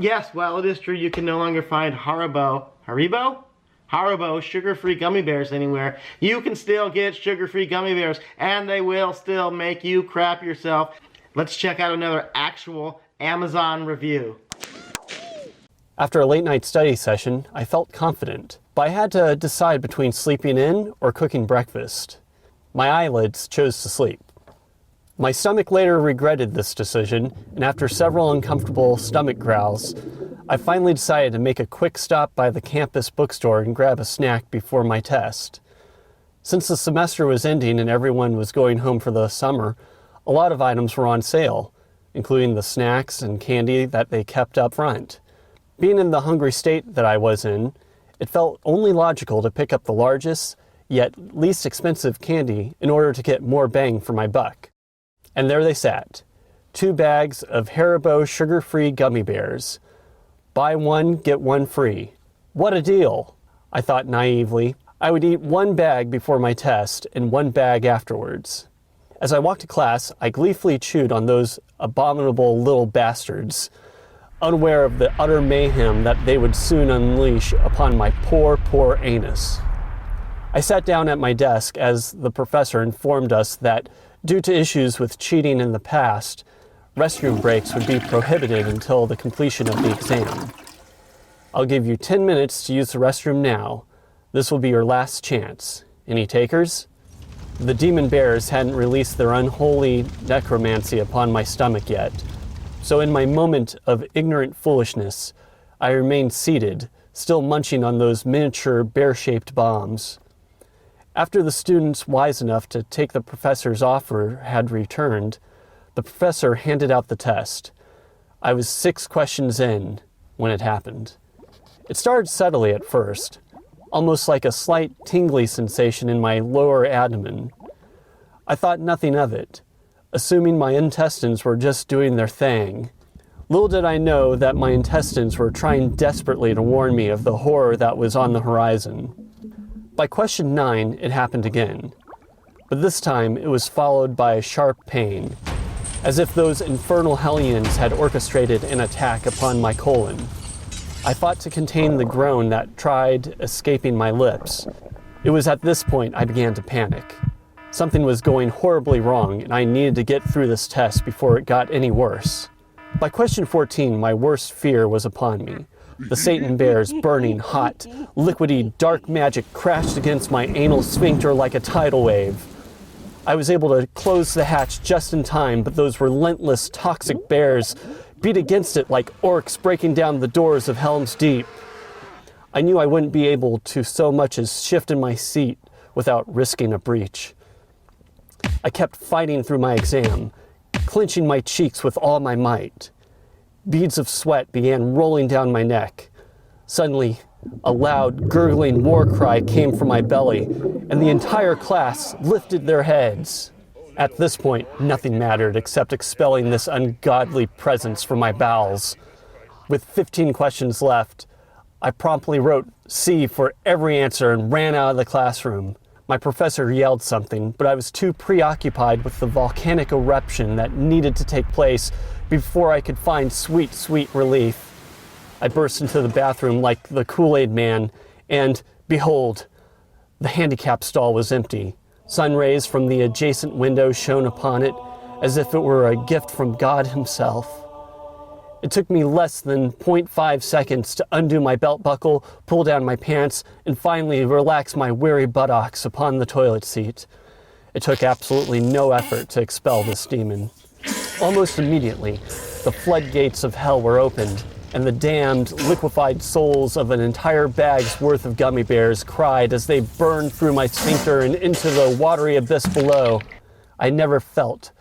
Yes, while it is true you can no longer find Haribo sugar-free gummy bears anywhere, you can still get sugar-free gummy bears, and they will still make you crap yourself. Let's check out another actual Amazon review. After a late night study session, I felt confident, but I had to decide between sleeping in or cooking breakfast. My eyelids chose to sleep. My stomach later regretted this decision, and after several uncomfortable stomach growls, I finally decided to make a quick stop by the campus bookstore and grab a snack before my test. Since the semester was ending and everyone was going home for the summer, a lot of items were on sale, including the snacks and candy that they kept up front. Being in the hungry state that I was in, it felt only logical to pick up the largest, yet least expensive candy in order to get more bang for my buck. And there they sat, 2 bags of Haribo sugar-free gummy bears. Buy one, get one free. What a deal, I thought naively. I would eat 1 bag before my test and 1 bag afterwards. As I walked to class, I gleefully chewed on those abominable little bastards, unaware of the utter mayhem that they would soon unleash upon my poor, poor anus. I sat down at my desk as the professor informed us that, due to issues with cheating in the past, restroom breaks would be prohibited until the completion of the exam. I'll give you 10 minutes to use the restroom now. This will be your last chance. Any takers? The demon bears hadn't released their unholy necromancy upon my stomach yet, so in my moment of ignorant foolishness, I remained seated, still munching on those miniature bear-shaped bombs. After the students wise enough to take the professor's offer had returned, the professor handed out the test. I was 6 questions in when it happened. It started subtly at first, almost like a slight tingly sensation in my lower abdomen. I thought nothing of it, assuming my intestines were just doing their thing. Little did I know that my intestines were trying desperately to warn me of the horror that was on the horizon. By question 9, it happened again, but this time it was followed by a sharp pain, as if those infernal hellions had orchestrated an attack upon my colon. I fought to contain the groan that tried escaping my lips. It was at this point I began to panic. Something was going horribly wrong, and I needed to get through this test before it got any worse. By question 14, my worst fear was upon me. The Satan bears, burning hot, liquidy, dark magic crashed against my anal sphincter like a tidal wave. I was able to close the hatch just in time, but those relentless, toxic bears beat against it like orcs breaking down the doors of Helm's Deep. I knew I wouldn't be able to so much as shift in my seat without risking a breach. I kept fighting through my exam, clenching my cheeks with all my might. Beads of sweat began rolling down my neck. Suddenly, a loud, gurgling war cry came from my belly, and the entire class lifted their heads. At this point, nothing mattered except expelling this ungodly presence from my bowels. With 15 questions left, I promptly wrote C for every answer and ran out of the classroom. My professor yelled something, but I was too preoccupied with the volcanic eruption that needed to take place before I could find sweet, sweet relief. I burst into the bathroom like the Kool-Aid man, and behold, the handicap stall was empty. Sun rays from the adjacent window shone upon it as if it were a gift from God himself. It took me less than 0.5 seconds to undo my belt buckle, pull down my pants, and finally relax my weary buttocks upon the toilet seat. It took absolutely no effort to expel this demon. Almost immediately, the floodgates of hell were opened, and the damned, liquefied souls of an entire bag's worth of gummy bears cried as they burned through my sphincter and into the watery abyss below. I never felt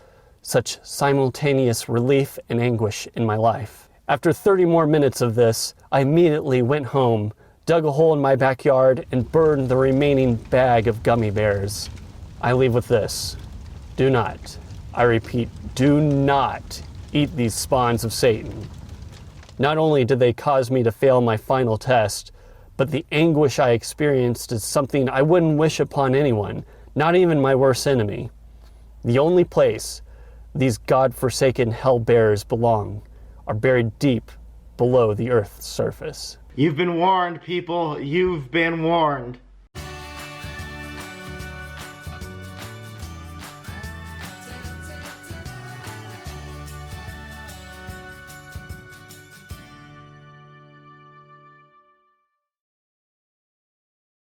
such simultaneous relief and anguish in my life. After 30 more minutes of this, I immediately went home, dug a hole in my backyard, and burned the remaining bag of gummy bears. I leave with this. Do not, I repeat, do not eat these spawns of Satan. Not only did they cause me to fail my final test, but the anguish I experienced is something I wouldn't wish upon anyone, not even my worst enemy. The only place these God-forsaken hell bears belong are buried deep below the Earth's surface. You've been warned, people. You've been warned.